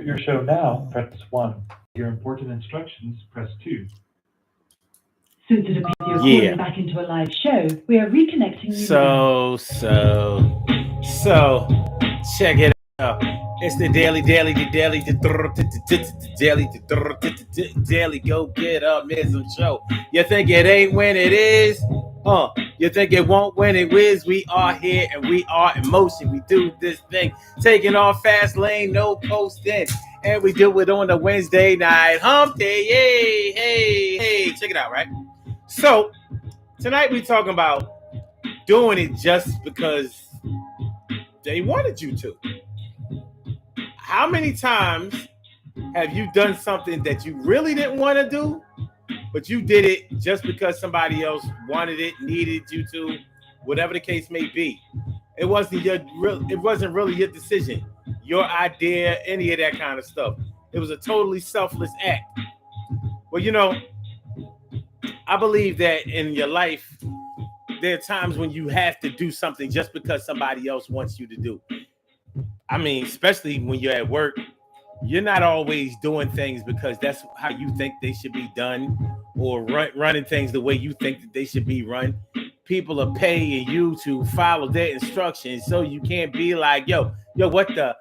Your show now, press 1. Your important instructions, press 2. Since it appears you're calling back into a live show, we are reconnecting you now. So, check it out. It's the daily go get up show. You think it ain't when it is? You think it won't when it is? We are here and we are in motion. We do this thing, taking off fast lane, no posting. And we do it on a Wednesday night. Hump day, yay, hey. Check it out, right? So, tonight we talking about doing it just because they wanted you to. How many times have you done something that you really didn't want to do, but you did it just because somebody else wanted it, needed you to, whatever the case may be? It wasn't really your decision, your idea, any of that kind of stuff. It was a totally selfless act. Well, I believe that in your life, there are times when you have to do something just because somebody else wants you to do. I mean, especially when you're at work, you're not always doing things because that's how you think they should be done, or running things the way you think that they should be run. People are paying you to follow their instructions, so you can't be like, yo, what the?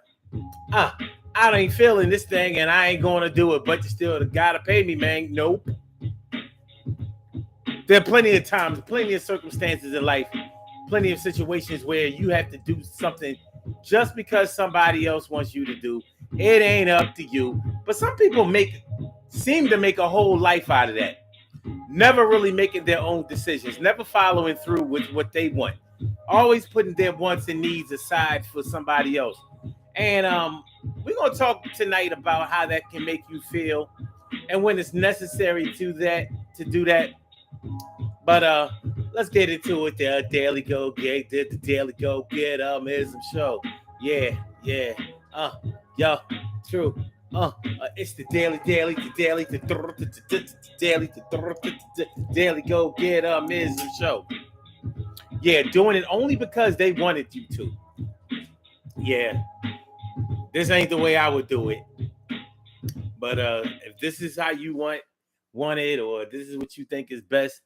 I ain't feeling this thing and I ain't going to do it, but you still gotta pay me, man. Nope. There are plenty of times, plenty of circumstances in life, plenty of situations where you have to do something just because somebody else wants you to do. It ain't up to you. But some people seem to make a whole life out of that. Never really making their own decisions, never following through with what they want. Always putting their wants and needs aside for somebody else. And we're gonna talk tonight about how that can make you feel and when it's necessary to do that. But let's get into it. The Daily Go Get the Daily Go Get show. Yeah. Uh, yo, true. It's the daily go get show. Yeah, doing it only because they wanted you to. Yeah, this ain't the way I would do it. But if this is how you want it, or this is what you think is best,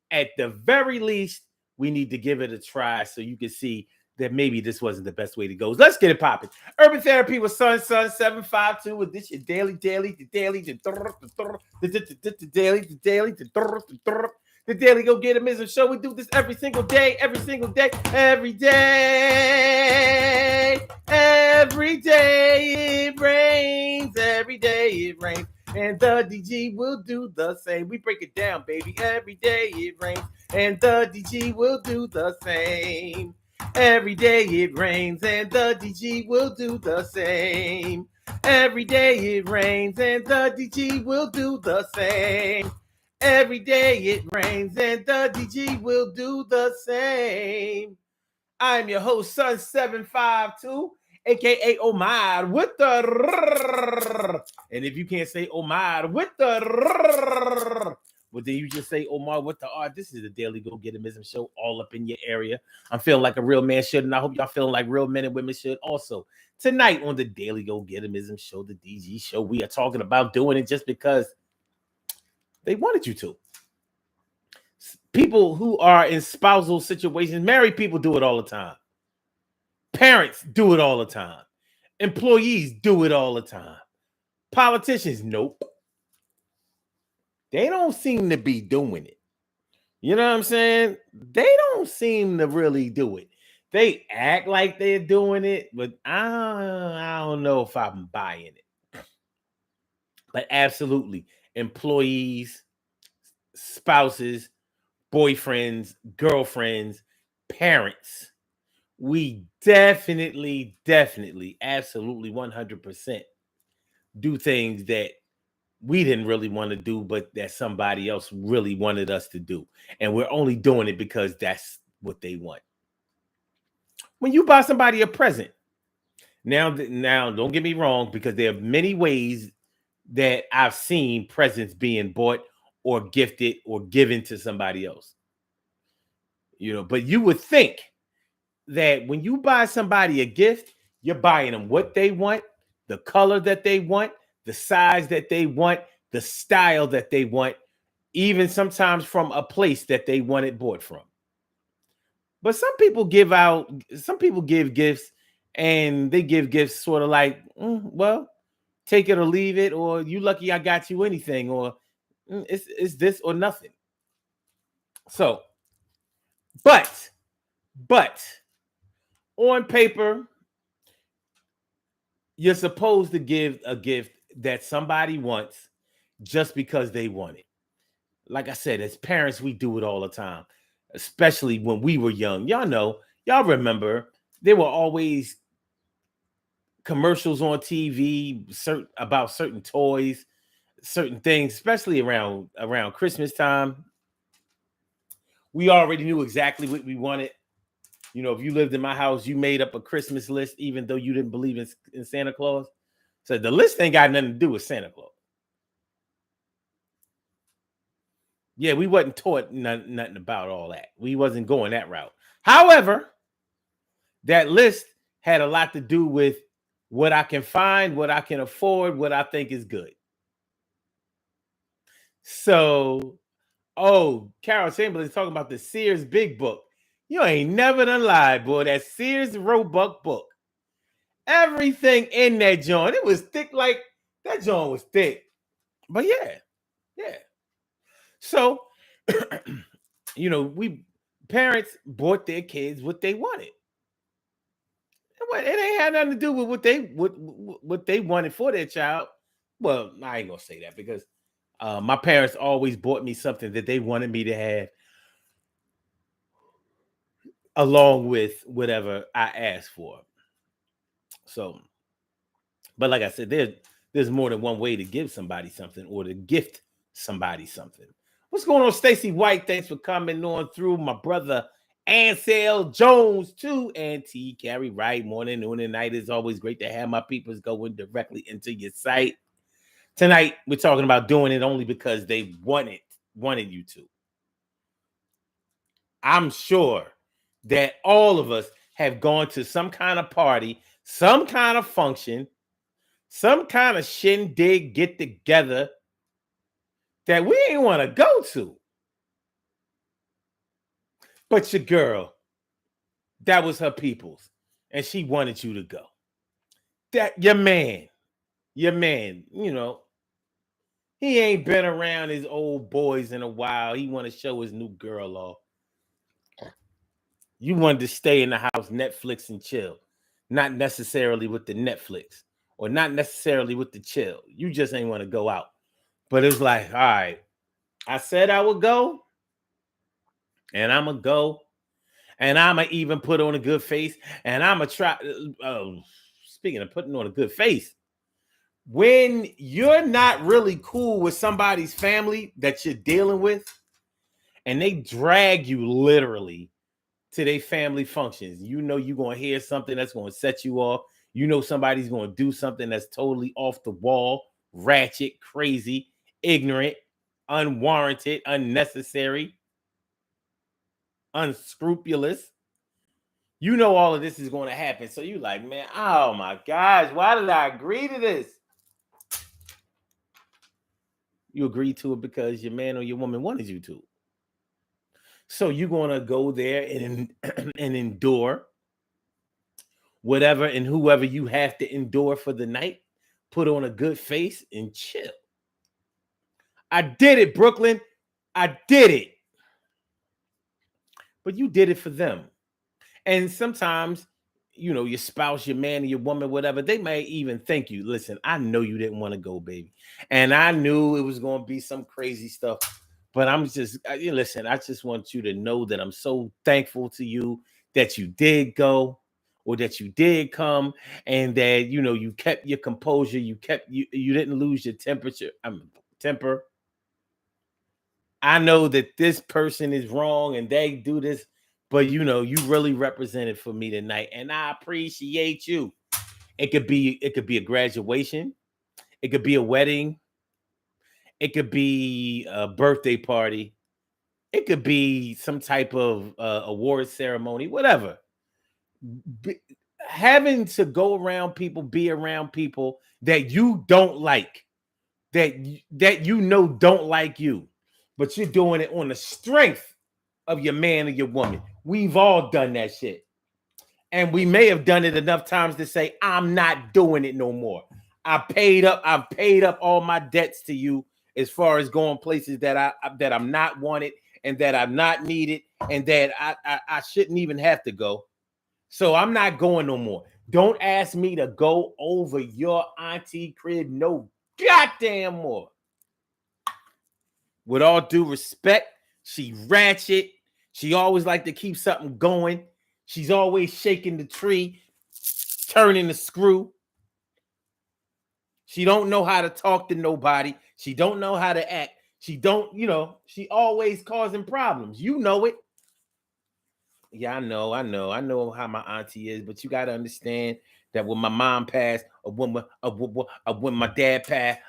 at the very least, we need to give it a try so you can see that maybe this wasn't the best way to go. Let's get it popping. Urban Therapy with Sun 752 with this your daily, the daily go get a show. We do this every single day, every day it rains, every day it rains. And the DG will do the same. We break it down, baby. Every day it rains, and the DG will do the same. Every day it rains, and the DG will do the same. Every day it rains, and the DG will do the same. Every day it rains, and the DG will do the same. I'm your host, Sun 752. AKA Omar with the and if you can't say Omar with the well, then you just say Omar with the R. This is the Daily Go Getimism show all up in your area. I'm feeling like a real man should, and I hope y'all feeling like real men and women should also. Tonight on the Daily Go Getimism show, the DG show, we are talking about doing it just because they wanted you to. People who are in spousal situations, married people do it all the time. Parents do it all the time. Employees do it all the time. Politicians, nope. They don't seem to be doing it. You know what I'm saying? They don't seem to really do it. They act like they're doing it, but I don't know if I'm buying it. But absolutely, employees, spouses, boyfriends, girlfriends, parents, we definitely, absolutely 100% do things that we didn't really want to do, but that somebody else really wanted us to do. And we're only doing it because that's what they want. When you buy somebody a present, now don't get me wrong, because there are many ways that I've seen presents being bought or gifted or given to somebody else. But you would think that when you buy somebody a gift, you're buying them what they want, the color that they want, the size that they want, the style that they want, even sometimes from a place that they want it bought from. But some people give gifts, and they give gifts sort of like, well, take it or leave it, or you lucky I got you anything, or it's this or nothing. So, but on paper, you're supposed to give a gift that somebody wants just because they want it. Like I said, as parents, we do it all the time, especially when we were young. Y'all remember there were always commercials on TV about certain toys, certain things, especially around Christmas time. We already knew exactly what we wanted. If you lived in my house, you made up a Christmas list, even though you didn't believe in Santa Claus. So the list ain't got nothing to do with Santa Claus. Yeah, we wasn't taught nothing about all that. We wasn't going that route. However, that list had a lot to do with what I can find, what I can afford, what I think is good. So, Carol Chamberlain's talking about the Sears Big Book. You ain't never done lied, boy. That Sears Roebuck book. Everything in that joint, it was thick, like that joint was thick. But yeah. So, we parents bought their kids what they wanted. It ain't had nothing to do with what they wanted for their child. Well, I ain't gonna say that because my parents always bought me something that they wanted me to have, along with whatever I asked for. So, but like I said, there's more than one way to give somebody something or to gift somebody something. What's going on, Stacy White? Thanks for coming on through. My brother Ansel Jones too, and T Carrie Wright. Morning, noon, and night. It's always great to have my peoples going directly into your site. Tonight we're talking about doing it only because they wanted you to. I'm sure that all of us have gone to some kind of party, some kind of function, some kind of shindig get together that we ain't want to go to. But your girl, that was her people's, and she wanted you to go. That your man, he ain't been around his old boys in a while. He want to show his new girl off. You wanted to stay in the house, Netflix and chill, not necessarily with the Netflix or not necessarily with the chill. You just ain't want to go out. But it's like, all right, I said I would go, and I'm going to go, and I'm going to even put on a good face, and I'm going to try. Speaking of putting on a good face, when you're not really cool with somebody's family that you're dealing with, and they drag you literally to their family functions, you're going to hear something that's going to set you off. Somebody's going to do something that's totally off the wall, ratchet, crazy, ignorant, unwarranted, unnecessary, unscrupulous. All of this is going to happen. So you're like, man, oh my gosh, why did I agree to this? You agreed to it because your man or your woman wanted you to. So you're going to go there and endure whatever and whoever you have to endure for the night, put on a good face and chill. I did it, Brooklyn. I did it. But you did it for them. And sometimes, your spouse, your man, or your woman, whatever, they may even thank you. Listen, I know you didn't want to go, baby. And I knew it was going to be some crazy stuff. But listen, I just want you to know that I'm so thankful to you that you did go or that you did come and that, you kept your composure. You didn't lose your temper. I know that this person is wrong and they do this, but you really represented for me tonight, and I appreciate you. It could be a graduation, it could be a wedding, it could be a birthday party, it could be some type of award ceremony, whatever. having to go around people, be around people that you don't like, that you know don't like you, but you're doing it on the strength of your man or your woman. We've all done that shit. And we may have done it enough times to say, I'm not doing it no more. I've paid up all my debts to you as far as going places that I'm not wanted and that I'm not needed and that I shouldn't even have to go. So I'm not going no more. Don't ask me to go over your auntie crib no goddamn more. With all due respect, she ratchet. She always like to keep something going. She's always shaking the tree, turning the screw. She don't know how to talk to nobody. She don't know how to act. She she always causing problems. You know it. Yeah, I know how my auntie is, but you got to understand that when my mom passed, or when my dad passed,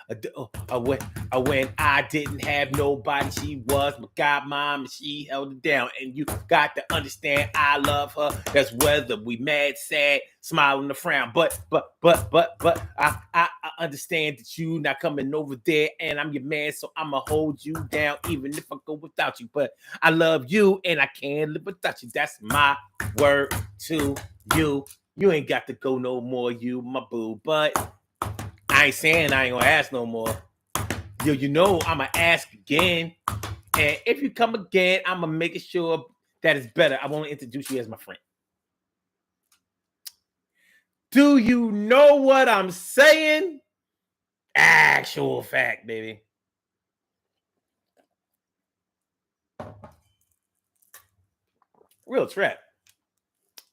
when I didn't have nobody, she was my godmom, and she held it down. And you got to understand, I love her. That's whether we mad, sad, smiling, or frown. But I understand that you not coming over there, and I'm your man, so I'ma hold you down, even if I go without you. But I love you, and I can't live without you. That's my word to you. You ain't got to go no more, you my boo. But I ain't saying I ain't gonna ask no more. Yo, I'ma ask again. And if you come again, I'ma make sure that it's better. I want to introduce you as my friend. Do you know what I'm saying? Actual fact, baby. Real trap.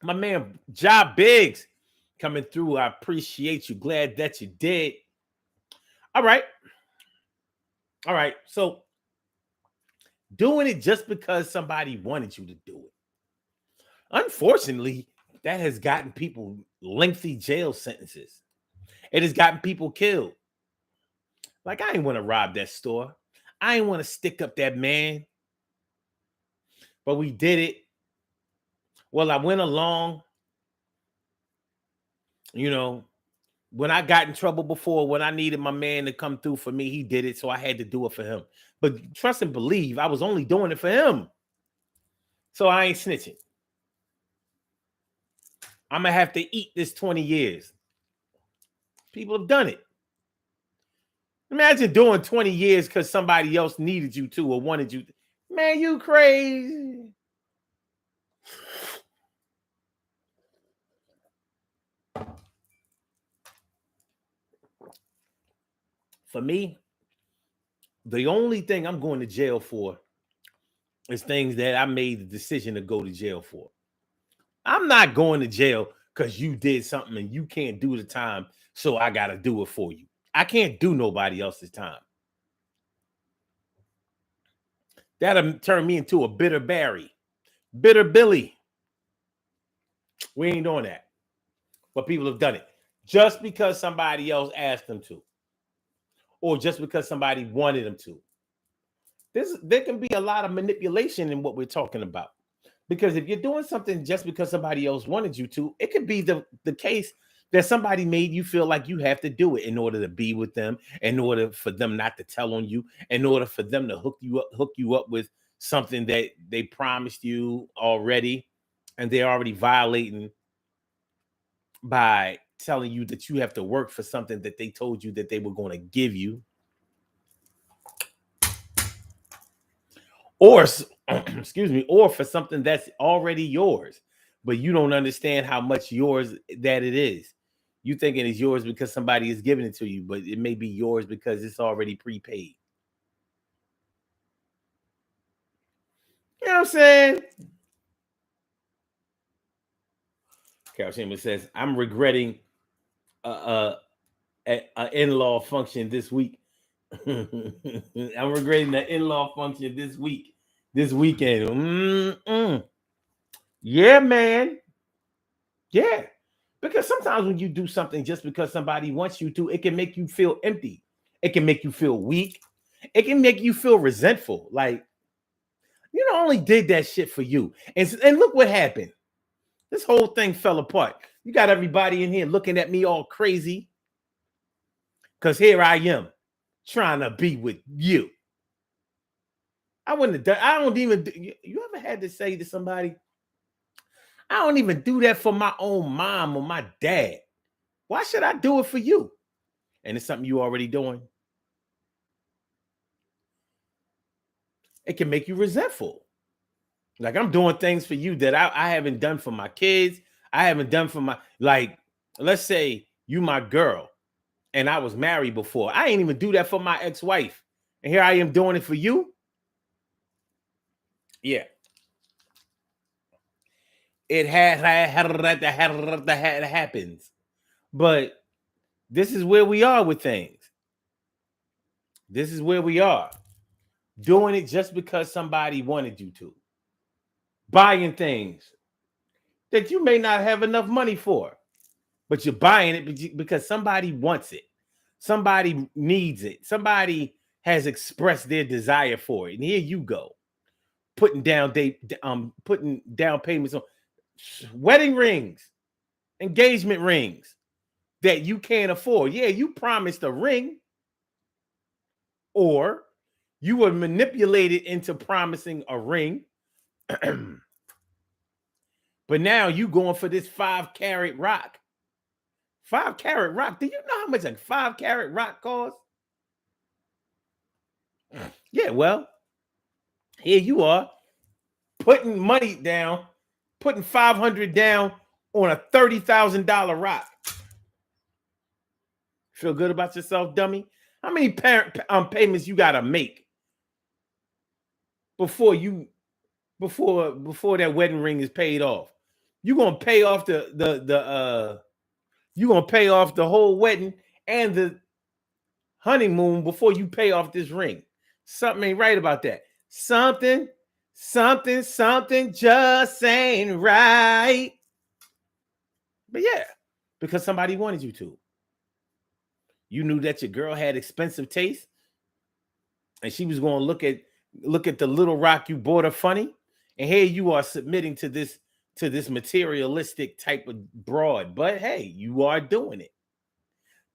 My man, Job Biggs coming through. I appreciate you. Glad that you did. All right. So doing it just because somebody wanted you to do it. Unfortunately, that has gotten people lengthy jail sentences. It has gotten people killed. Like, I ain't want to rob that store. I ain't want to stick up that man. But we did it. Well, I went along. When I got in trouble before, when I needed my man to come through for me, he did it. So I had to do it for him. But trust and believe, I was only doing it for him. So I ain't snitching. I'm going to have to eat this 20 years. People have done it. Imagine doing 20 years because somebody else needed you to or wanted you to. Man, you crazy. For me, the only thing I'm going to jail for is things that I made the decision to go to jail for. I'm not going to jail because you did something and you can't do the time, so I got to do it for you. I can't do nobody else's time. That'll turn me into a bitter Barry. Bitter Billy. We ain't doing that. But people have done it. Just because somebody else asked them to. Or just because somebody wanted them to. There can be a lot of manipulation in what we're talking about. Because if you're doing something just because somebody else wanted you to, it could be the case that somebody made you feel like you have to do it in order to be with them, in order for them not to tell on you, in order for them to hook you up with something that they promised you already, and they're already violating by telling you that you have to work for something that they told you that they were going to give you. Or excuse me, or for something that's already yours, but you don't understand how much yours that it is. You thinking it's yours because somebody is giving it to you, but it may be yours because it's already prepaid. You know what I'm saying? Carol Chambers says, I'm regretting an in-law function this week. I'm regretting the in-law function this weekend. Yeah, man. Yeah. Because sometimes when you do something just because somebody wants you to, it can make you feel empty. It can make you feel weak. It can make you feel resentful. Like, only did that shit for you. And look what happened. This whole thing fell apart. You got everybody in here looking at me all crazy. Because here I am trying to be with you. I wouldn't have done, I don't even, you ever had to say to somebody, I don't even do that for my own mom or my dad. Why should I do it for you? And it's something you already doing. It can make you resentful. Like, I'm doing things for you that I haven't done for my kids. I haven't done for my, like, let's say you my girl and I was married before. I ain't even do that for my ex-wife. And here I am doing it for you. Yeah. It happens. But this is where we are with things. This is where we are. Doing it just because somebody wanted you to. Buying things that you may not have enough money for, but you're buying it because somebody wants it. Somebody needs it. Somebody has expressed their desire for it. And here you go, putting down payments on wedding rings, engagement rings that you can't afford. Yeah, you promised a ring, or you were manipulated into promising a ring. But now you going for this 5-carat rock. 5-carat rock. Do you know how much a 5-carat rock costs? Yeah, well, here you are putting money down, putting $500 down on a $30,000 rock. Feel good about yourself, dummy? How many payments you gotta make before that wedding ring is paid off? You gonna pay off you gonna pay off the whole wedding and the honeymoon before you pay off this ring. Something ain't right about that. Something just ain't right. But yeah, because somebody wanted you to. You knew that your girl had expensive taste, and she was going to look at the little rock you bought her funny, and here you are submitting to this materialistic type of broad. But hey, you are doing it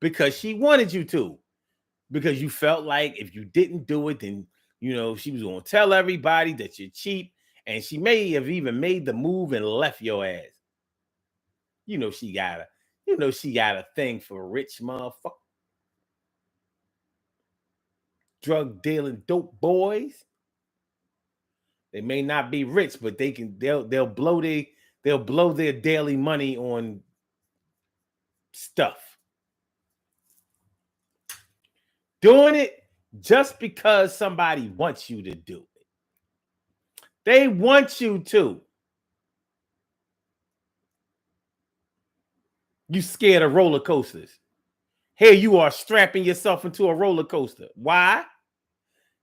because she wanted you to, because you felt like if you didn't do it, then she was going to tell everybody that you're cheap, and she may have even made the move and left your ass. She got a thing for rich motherfucker, drug dealing dope boys. They may not be rich, but they'll blow their daily money on stuff. Doing it just because somebody wants you to do it. They want you to. You scared of roller coasters. Here you are strapping yourself into a roller coaster. Why?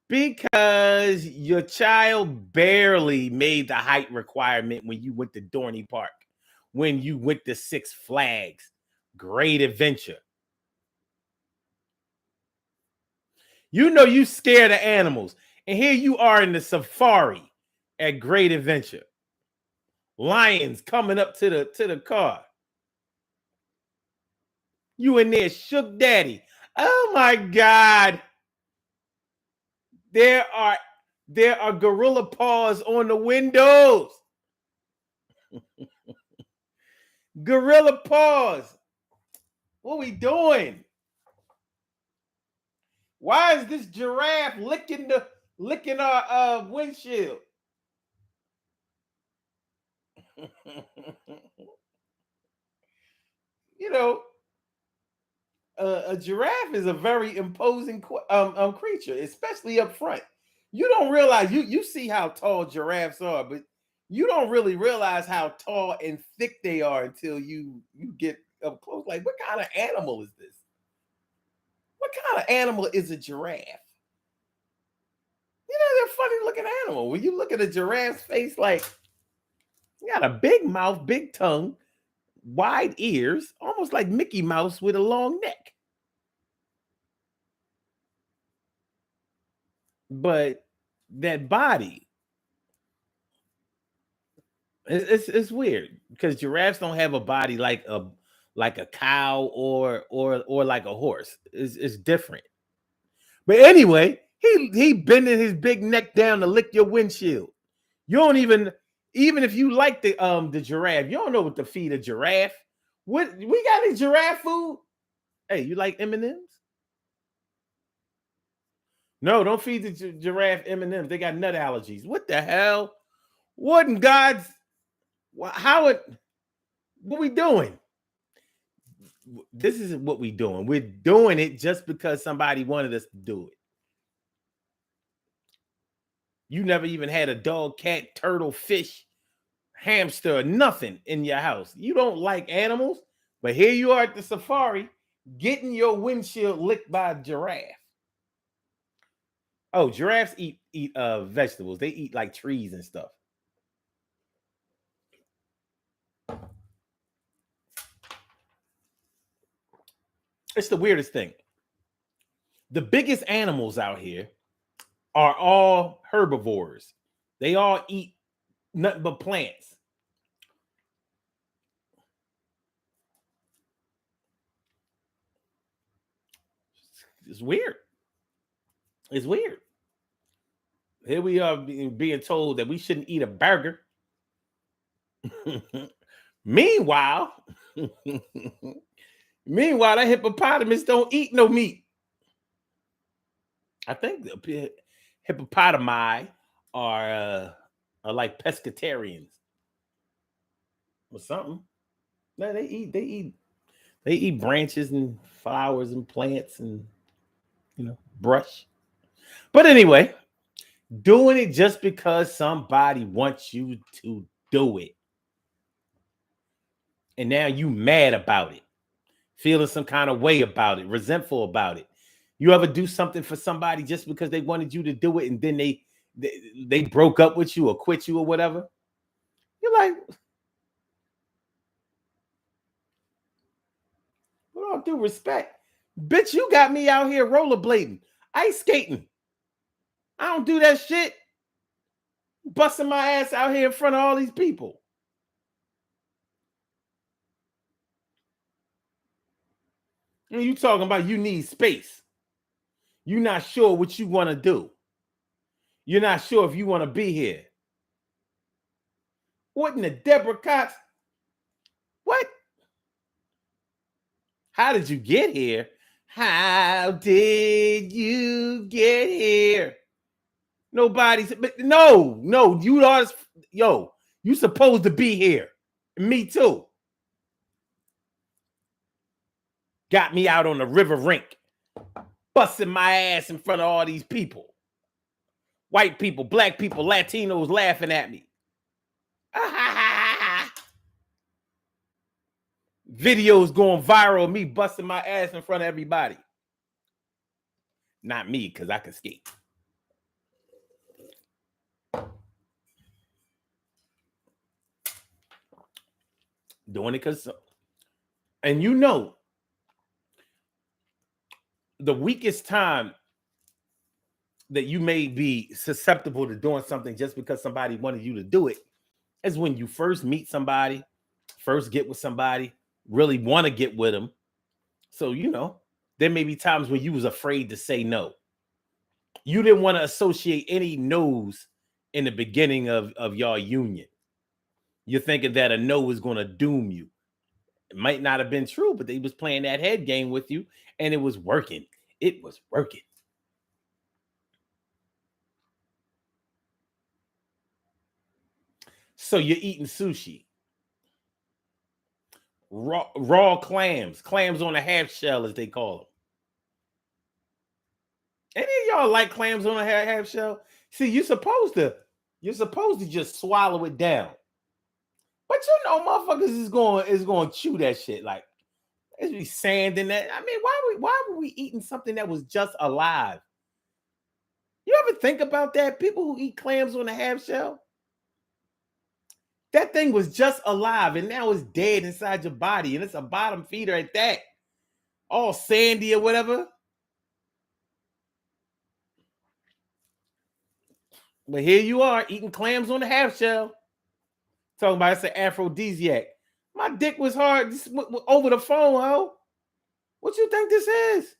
Because your child barely made the height requirement when you went to Dorney Park, when you went to Six Flags, Great Adventure. You scared of animals. And here you are in the safari at Great Adventure. Lions coming up to the car. You in there shook daddy. Oh my God. There are gorilla paws on the windows. Gorilla paws. What we doing? Why is this giraffe licking our windshield? A giraffe is a very imposing creature, especially up front. You don't realize, you see how tall giraffes are, but you don't really realize how tall and thick they are until you get up close. Like, what kind of animal is this? What kind of animal is a giraffe? They're a funny looking animal. When you look at a giraffe's face, like, you got a big mouth, big tongue, wide ears, almost like Mickey Mouse with a long neck. But that body, It's weird because giraffes don't have a body like a cow or like a horse. It's different. But anyway, he bending his big neck down to lick your windshield. You don't even if you like the giraffe, you don't know what to feed a giraffe. What we got any giraffe food? Hey, you like M&Ms? No, don't feed the giraffe M&Ms. They got nut allergies. What the hell? What in God's how it? What we doing? This is what we doing. We're doing it just because somebody wanted us to do it. You never even had a dog, cat, turtle, fish, hamster, or nothing in your house. You don't like animals, but here you are at the safari getting your windshield licked by a giraffe. Oh, giraffes eat vegetables. They eat like trees and stuff. It's the weirdest thing. The biggest animals out here are all herbivores. They all eat nothing but plants. It's weird. It's weird. Here we are being told that we shouldn't eat a burger. Meanwhile, that hippopotamus don't eat no meat. I think the hippopotami are like pescatarians or something. No, they eat branches and flowers and plants and brush. But anyway, doing it just because somebody wants you to do it. And now you mad about it, feeling some kind of way about it, resentful about it. You ever do something for somebody just because they wanted you to do it and then they broke up with you or quit you or whatever? You're like, with all due respect, bitch, you got me out here rollerblading, ice skating. I don't do that shit. Busting my ass out here in front of all these people. And you talking about you need space. You're not sure what you want to do. You're not sure if you want to be here. What in the Deborah Cox? What? How did you get here? How did you get here? Nobody's, but no, you are, you supposed to be here. Me too. Got me out on the river rink, busting my ass in front of all these people. White people, black people, Latinos laughing at me. Videos going viral of me busting my ass in front of everybody. Not me, because I can skate. Doing it because, and the weakest time that you may be susceptible to doing something just because somebody wanted you to do it is when you first meet somebody, first get with somebody, really want to get with them. So, there may be times when you was afraid to say no. You didn't want to associate any no's in the beginning of your union. You're thinking that a no is going to doom you. It might not have been true, but they was playing that head game with you and it was working. It was working. So you're eating sushi. Raw clams on a half shell, as they call them. Any of y'all like clams on a half shell? See, you're supposed to just swallow it down. But motherfuckers is going to chew that shit. Like, there's be sand in that. I mean, why were we eating something that was just alive? You ever think about that? People who eat clams on a half shell, that thing was just alive and now it's dead inside your body, and it's a bottom feeder at that, all sandy or whatever. But here you are eating clams on a half shell. Talking about it's an aphrodisiac. My dick was hard over the phone, ho. What you think this is?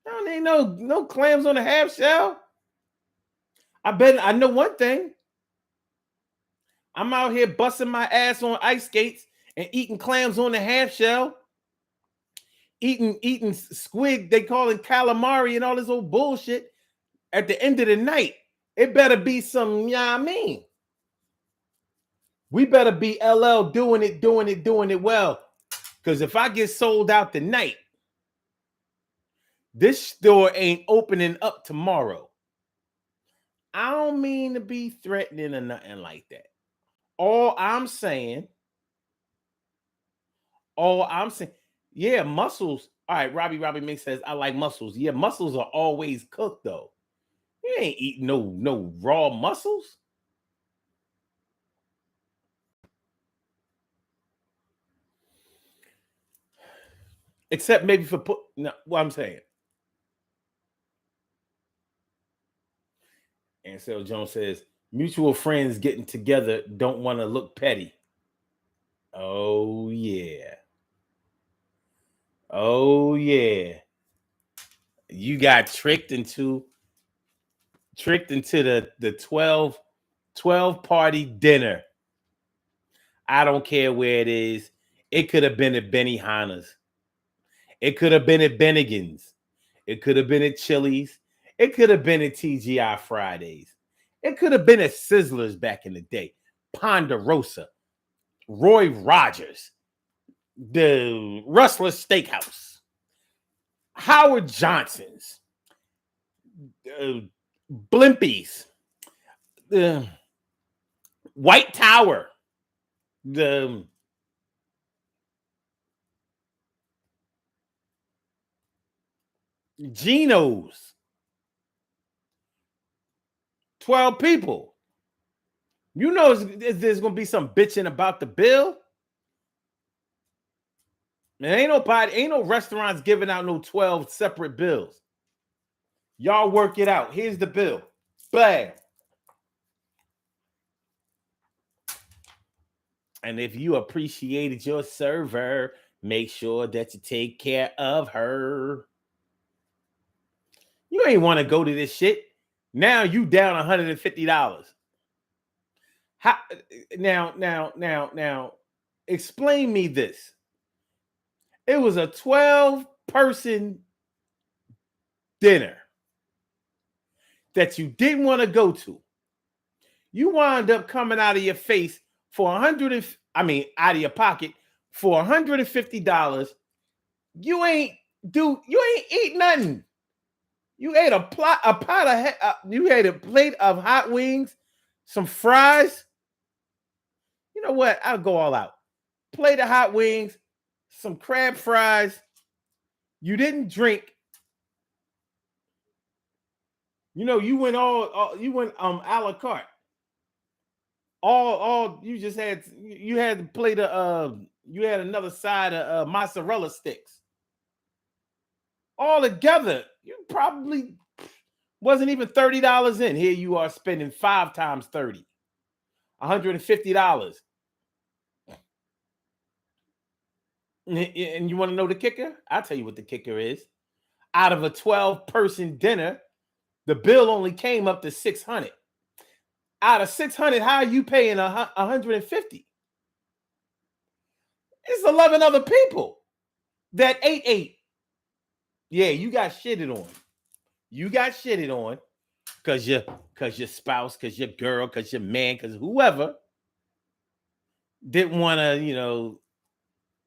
I don't need no clams on a half shell. I know one thing. I'm out here busting my ass on ice skates and eating clams on the half shell. Eating squid, they call it calamari and all this old bullshit. At the end of the night, it better be some, you know what I mean? We better be LL doing it well. Because if I get sold out tonight, this store ain't opening up tomorrow. I don't mean to be threatening or nothing like that. All I'm saying, yeah, mussels. All right, Robbie Mink says, I like mussels. Yeah, mussels are always cooked, though. You ain't eating no raw mussels. Except maybe for what I'm saying. Ansel Jones says, mutual friends getting together don't want to look petty. Oh, yeah. Oh, yeah. You got tricked into the 12 party dinner. I don't care where it is. It could have been at Benihana's. It could have been at Bennigan's. It could have been at Chili's. It could have been at TGI Fridays. It could have been at Sizzlers back in the day. Ponderosa, Roy Rogers, the Rustler Steakhouse, Howard Johnson's, Blimpies, the White Tower, the Geno's. 12 people. You know there's going to be some bitching about the bill. Man, ain't no restaurants giving out no 12 separate bills. Y'all work it out. Here's the bill. Bam. And if you appreciated your server, make sure that you take care of her. You ain't want to go to this shit. Now you down $150. How now explain me this. It was a 12-person dinner that you didn't want to go to. You wound up coming out of your face for out of your pocket for $150. You ain't eat nothing. You ate you ate a plate of hot wings, some fries. You know what? I'll go all out. Plate of hot wings, some crab fries. You didn't drink. You know, you went a la carte. All you just had, you had to plate of you had another side of mozzarella sticks. All together, you probably wasn't even $30 in. Here you are spending 5 times 30, $150. And you want to know the kicker? I'll tell you what the kicker is. Out of a 12-person dinner, the bill only came up to $600. Out of $600, how are you paying $150? It's 11 other people that ate. Yeah, you got shitted on. You got shitted on because your spouse, because your girl, because your man, because whoever didn't want to,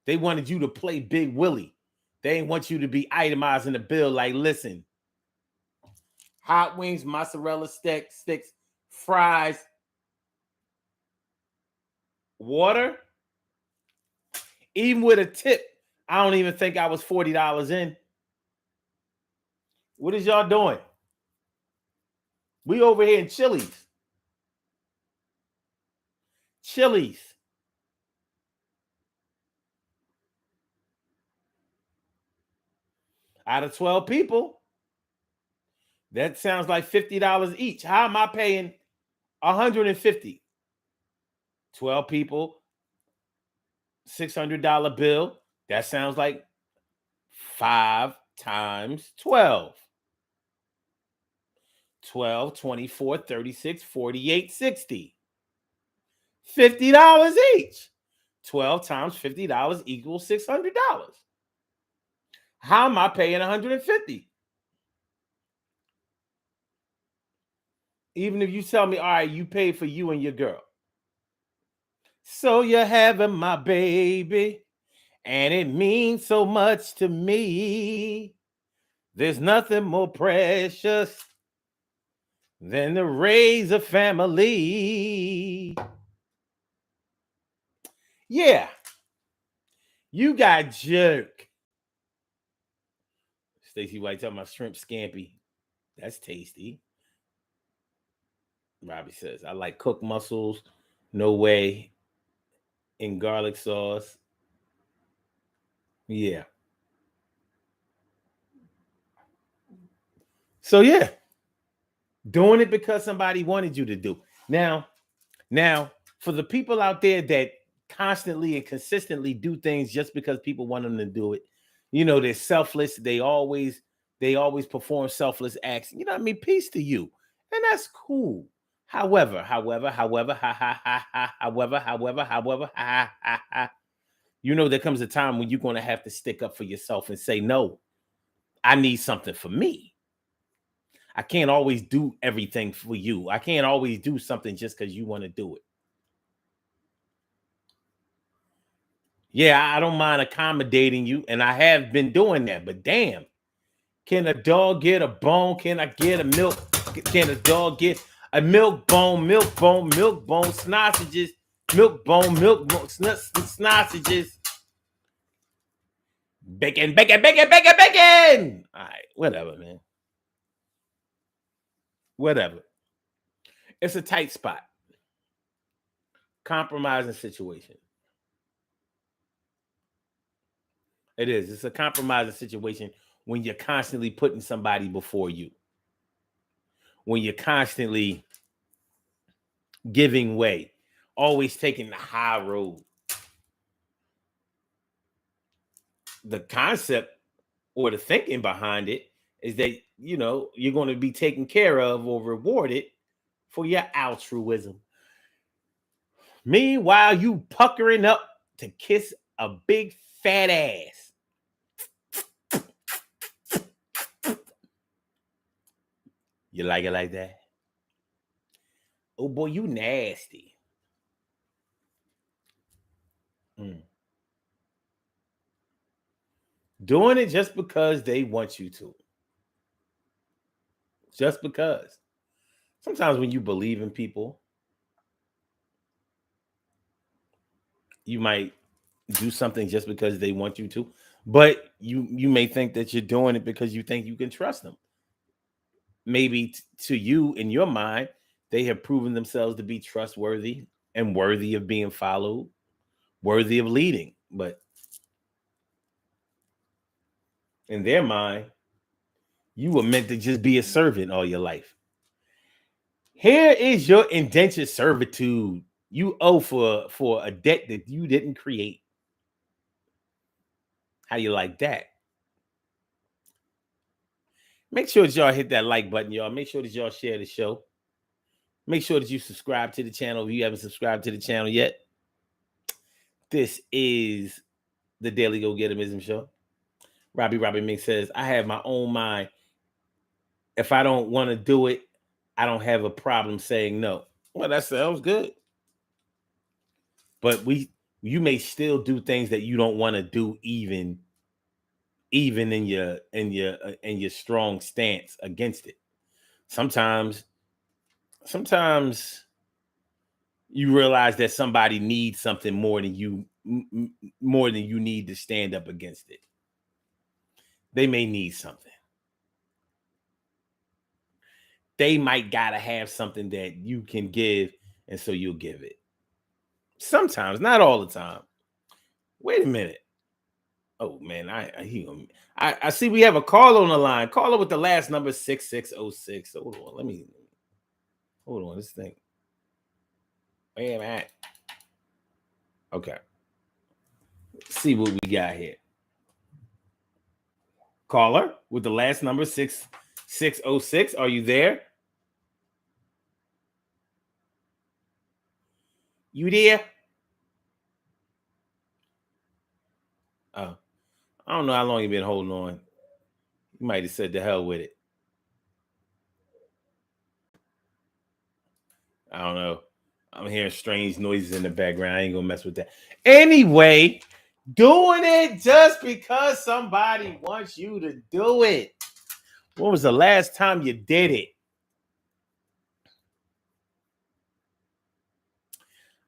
they wanted you to play Big Willie. They didn't want you to be itemizing the bill like, listen, hot wings, mozzarella sticks, fries, water. Even with a tip, I don't even think I was $40 in. What is y'all doing? We over here in Chili's. Out of 12 people, that sounds like $50 each. How am I paying $150? 12 people, $600 bill. That sounds like 5 times 12. 12, 24, 36, 48, 60. $50 each. 12 times $50 equals $600. How am I paying $150? Even if you tell me, all right, you pay for you and your girl. So you're having my baby, and it means so much to me. There's nothing more precious than to raise a family. Yeah, you got jerk. Stacey White talking about shrimp scampi. That's tasty. Robbie says, I like cooked mussels. No way. In garlic sauce. Yeah. So yeah. Doing it because somebody wanted you to do. Now, for the people out there that constantly and consistently do things just because people want them to do it, you know, they're selfless. They always perform selfless acts. You know what I mean? Peace to you. And that's cool. However, you know, there comes a time when you're going to have to stick up for yourself and say, no, I need something for me. I can't always do everything for you. I can't always do something just because you want to do it. Yeah, I don't mind accommodating you, and I have been doing that, but damn, can a dog get a bone? Can I get a milk? Can a dog get a milk bone, sausages, sausages, bacon. All right, whatever, man. Whatever. It's a tight spot. Compromising situation. It is. It's a compromising situation when you're constantly putting somebody before you. When you're constantly giving way, always taking the high road. The concept or the thinking behind it is that, you know, you're going to be taken care of or rewarded for your altruism. Meanwhile, you puckering up to kiss a big fat ass. You like it like that? Oh boy, you nasty. Doing it just because they want you to. Just because. Sometimes when you believe in people, you might do something just because they want you to, but you may think that you're doing it because you think you can trust them. Maybe to you, in your mind, they have proven themselves to be trustworthy and worthy of being followed, worthy of leading. But in their mind, you were meant to just be a servant all your life. Here is your indentured servitude. You owe for a debt that you didn't create. How you like that? Make sure that y'all hit that like button, y'all. Make sure that y'all share the show. Make sure that you subscribe to the channel if you haven't subscribed to the channel yet. This is the Daily Go Getimism Show. Robbie Mink says, I have my own mind. If I don't want to do it, I don't have a problem saying no. Well, that sounds good. But you may still do things that you don't want to do, even in your strong stance against it. Sometimes you realize that somebody needs something more than you need to stand up against it. They may need something. They might gotta have something that you can give, and so you'll give it. Sometimes, not all the time. Wait a minute. Oh man, I see we have a caller on the line. Caller with the last number 6606. Hold on, this thing. Where am I at? Okay. Let's see what we got here. Caller with the last number 6606. Are you there? You there? Oh, I don't know how long you've been holding on. You might have said the hell with it. I don't know. I'm hearing strange noises in the background. I ain't gonna mess with that. Anyway, doing it just because somebody wants you to do it. When was the last time you did it?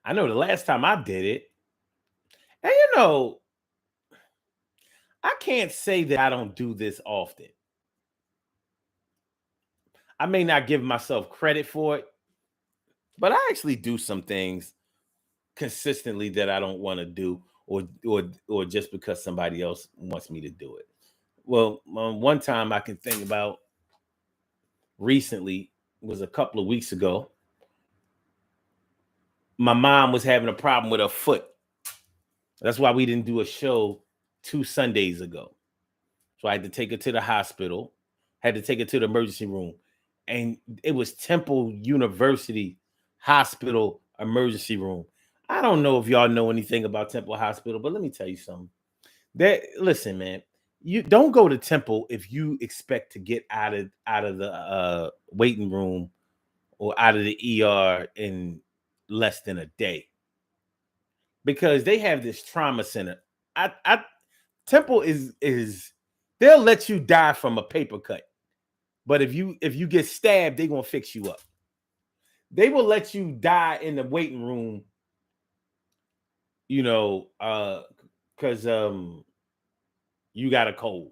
I know the last time I did it. And you know, I can't say that I don't do this often. I may not give myself credit for it, but I actually do some things consistently that I don't want to do, or just because somebody else wants me to do it. Well, one time I can think about recently was a couple of weeks ago. My mom was having a problem with her foot. That's why we didn't do a show 2 Sundays ago. So I had to take her to the hospital, had to take her to the emergency room. And it was Temple University Hospital emergency room. I don't know if y'all know anything about Temple Hospital, but let me tell you something. Listen, man, you don't go to Temple if you expect to get out of the waiting room or out of the ER in less than a day, because they have this trauma center. Temple is they'll let you die from a paper cut, but if you get stabbed, they're gonna fix you up. They will let you die in the waiting room, you know, because you got a cold.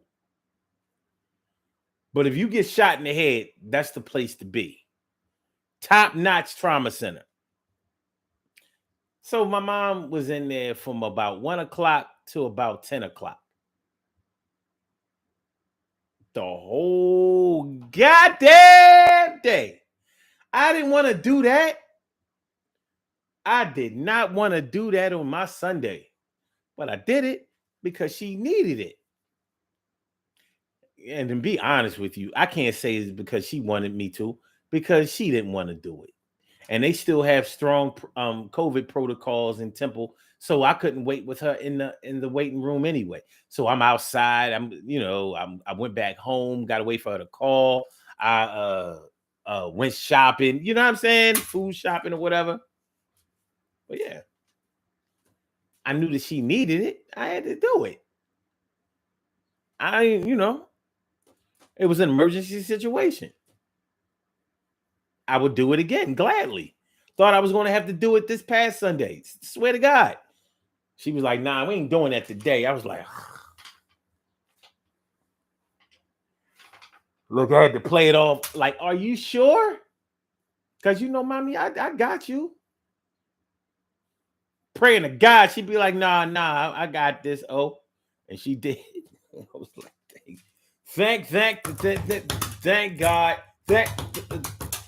But if you get shot in the head, that's the place to be. Top-notch trauma center. So my mom was in there from about 1 o'clock to about 10 o'clock. The whole goddamn day. I didn't want to do that. I did not want to do that on my Sunday, but I did it because she needed it. And to be honest with you, I can't say it's because she wanted me to, because she didn't want to do it. And they still have strong COVID protocols in Temple, so I couldn't wait with her in the waiting room anyway. So I'm outside. I went back home, got to wait for her to call. I went shopping, you know what I'm saying? Food shopping or whatever. But yeah, I knew that she needed it. I had to do it. It was an emergency situation. I would do it again gladly. Thought I was going to have to do it this past Sunday. Swear to God. She was like, nah, we ain't doing that today. I was like, look, I had to play it off. Like, are you sure? Because mommy, I got you. Praying to God, she'd be like, nah, I got this. Oh, and she did. I was like, thank God.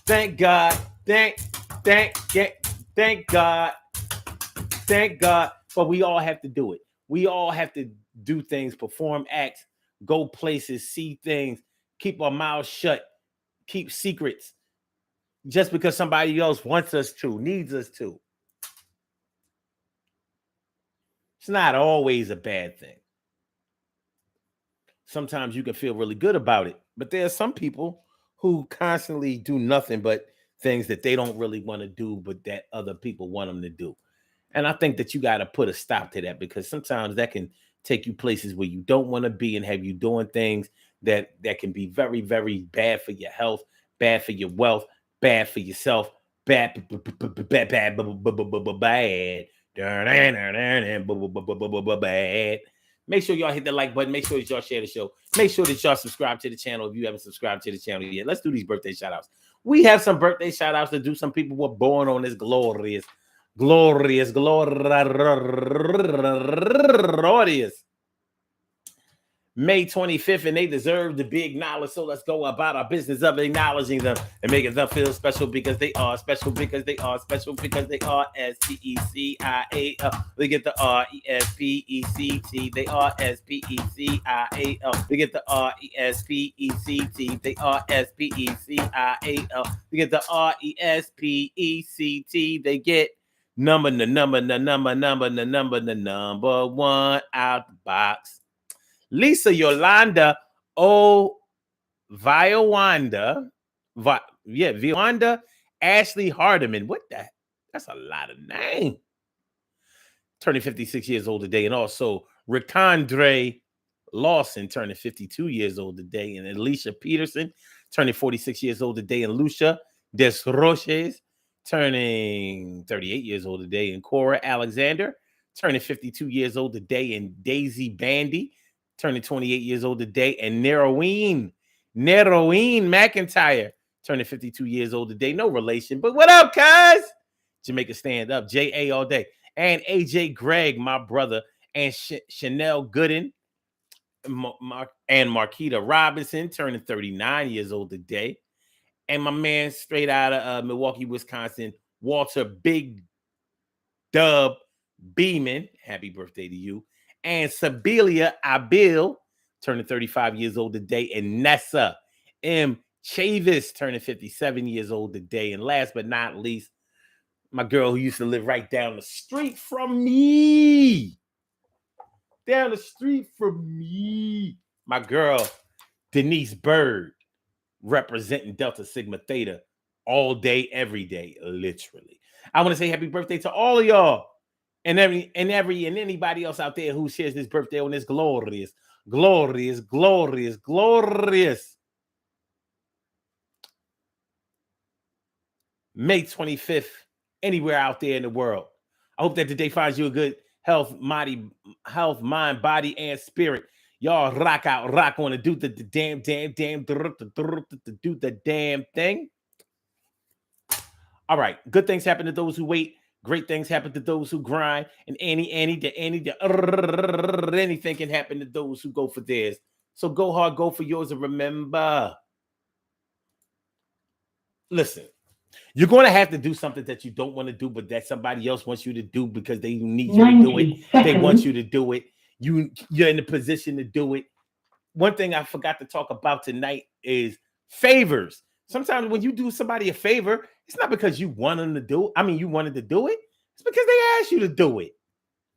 Thank God. Thank God. Thank God. But we all have to do it. We all have to do things, perform acts, go places, see things, keep our mouths shut, keep secrets, just because somebody else wants us to, needs us to. It's not always a bad thing. Sometimes you can feel really good about it, but there are some people who constantly do nothing but things that they don't really want to do, but that other people want them to do. And I think that you got to put a stop to that, because sometimes that can take you places where you don't want to be and have you doing things that can be very, very bad for your health, bad for your wealth, bad for yourself, bad. Make sure y'all hit the like button. Make sure that y'all share the show. Make sure that y'all subscribe to the channel if you haven't subscribed to the channel yet. Let's do these birthday shout outs. We have some birthday shout outs to do. Some people were born on this glorious May 25th, and they deserve to be acknowledged. So let's go about our business of acknowledging them and making them feel special because they are special, because they are special, because they are SPECIAL. We get the RESPECT. They are SPECIAL. We get the RESPECT. They are SPECIAL. We get the RESPECT. They get number one out the box. Lisa Yolanda Viawanda, Viawanda Ashley Hardiman. What the? That's a lot of names. Turning 56 years old today, and also Ricondre Lawson turning 52 years old today, and Alicia Peterson turning 46 years old today, and Lucia Desroches turning 38 years old today, and Cora Alexander turning 52 years old today, and Daisy Bandy turning 28 years old today, and Neroween McIntyre turning 52 years old today. No relation, but what up, cuz? Jamaica stand up, J.A. all day. And AJ Gregg, my brother, and Chanel Gooden, and Marquita Robinson turning 39 years old today. And my man straight out of Milwaukee, Wisconsin, Walter Big Dub Beeman, happy birthday to you. And Sibelia Abil turning 35 years old today. And Nessa M. Chavis turning 57 years old today. And last but not least, my girl who used to live right down the street from me. Down the street from me. My girl, Denise Bird, representing Delta Sigma Theta all day, every day, literally. I want to say happy birthday to all of y'all and anybody else out there who shares this birthday on this glorious May 25th, anywhere out there in the world. I hope that today finds you a good health, mind, body, and spirit. Y'all rock on and do the damn thing. All right, good things happen to those who wait. Great things happen to those who grind. And anything can happen to those who go for theirs. So go hard, go for yours, and remember, listen, you're going to have to do something that you don't want to do, but that somebody else wants you to do because they need you to do it. They want you to do it. You're in the position to do it. One thing I forgot to talk about tonight is favors. Sometimes when you do somebody a favor, it's not because you want them to do it. I mean, you wanted to do it. It's because they asked you to do it.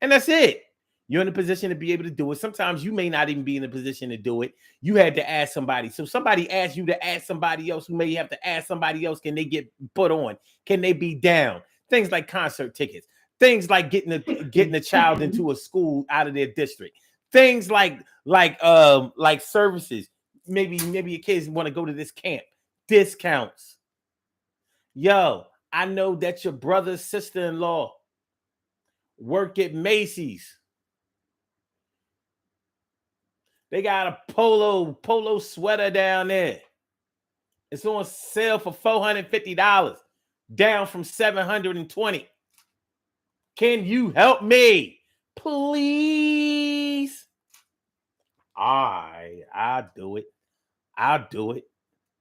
And that's it. You're in a position to be able to do it. Sometimes you may not even be in a position to do it. You had to ask somebody. So somebody asked you to ask somebody else who may have to ask somebody else. Can they get put on? Can they be down? Things like concert tickets. Things like getting a child into a school out of their district. Things like services. Maybe your kids want to go to this camp. Discounts. Yo, I know that your brother, sister-in-law work at Macy's. They got a polo sweater down there. It's on sale for $450, down from $720. Can you help me, please? I'll do it.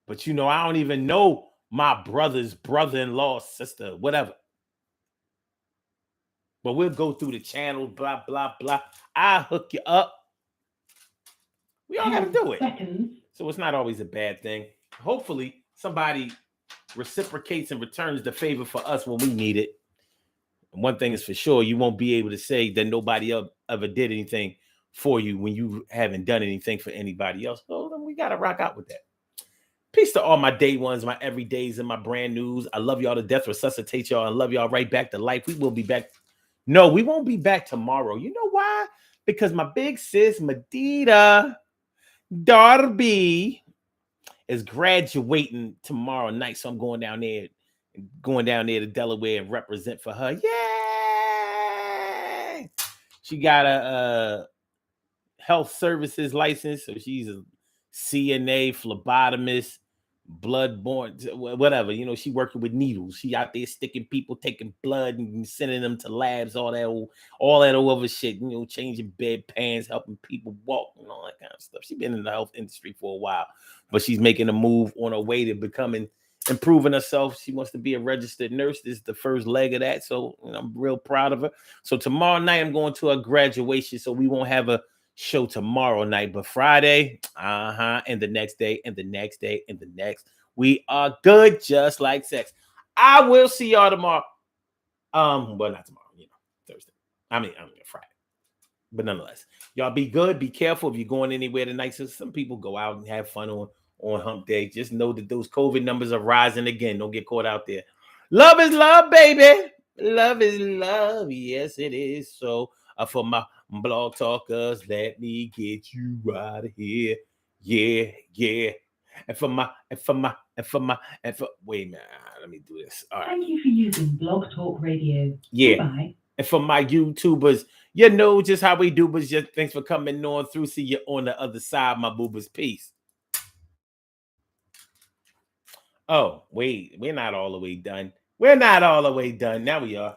But I don't even know my brother's brother-in-law, sister, whatever. But we'll go through the channel, blah, blah, blah. I'll hook you up. We all got to do it. So it's not always a bad thing. Hopefully, somebody reciprocates and returns the favor for us when we need it. And one thing is for sure, you won't be able to say that nobody else ever did anything for you when you haven't done anything for anybody else. So then we got to rock out with that. Peace to all my day ones, my everydays, and my brand news. I love y'all to death, resuscitate y'all, and love y'all right back to life. We will be back. No, we won't be back tomorrow. You know why? Because my big sis, Medita Darby, is graduating tomorrow night. So I'm going down there to Delaware and represent for her. Yay! She got a health services license. So she's a CNA, phlebotomist, blood-borne, whatever. You know, she working with needles. She out there sticking people, taking blood and sending them to labs, all that old other shit. You know, changing bedpans, helping people walk, and all that kind of stuff. She's been in the health industry for a while, but she's making a move on her way to improving herself. She wants to be a registered nurse. This is the first leg of that, so I'm real proud of her. So tomorrow night I'm going to a graduation, so we won't have a show tomorrow night, but Friday, and the next day, and the next day, and the next, we are good, just like sex. I will see y'all tomorrow. Well, not tomorrow, Thursday. I mean Friday. But nonetheless, y'all be good, be careful if you're going anywhere tonight. So some people go out and have fun on hump day. Just know that those COVID numbers are rising again. Don't get caught out there. Love is love, baby. Love is love. Yes, it is. So for my blog talkers, let me get you out of here. Yeah. And for wait a minute, let me do this. All right. Thank you for using Blog Talk Radio. Yeah. Goodbye. And for my YouTubers, you know just how we do, but just thanks for coming on through. See you on the other side, my boobas. Peace. Oh, wait, we're not all the way done. Now we are.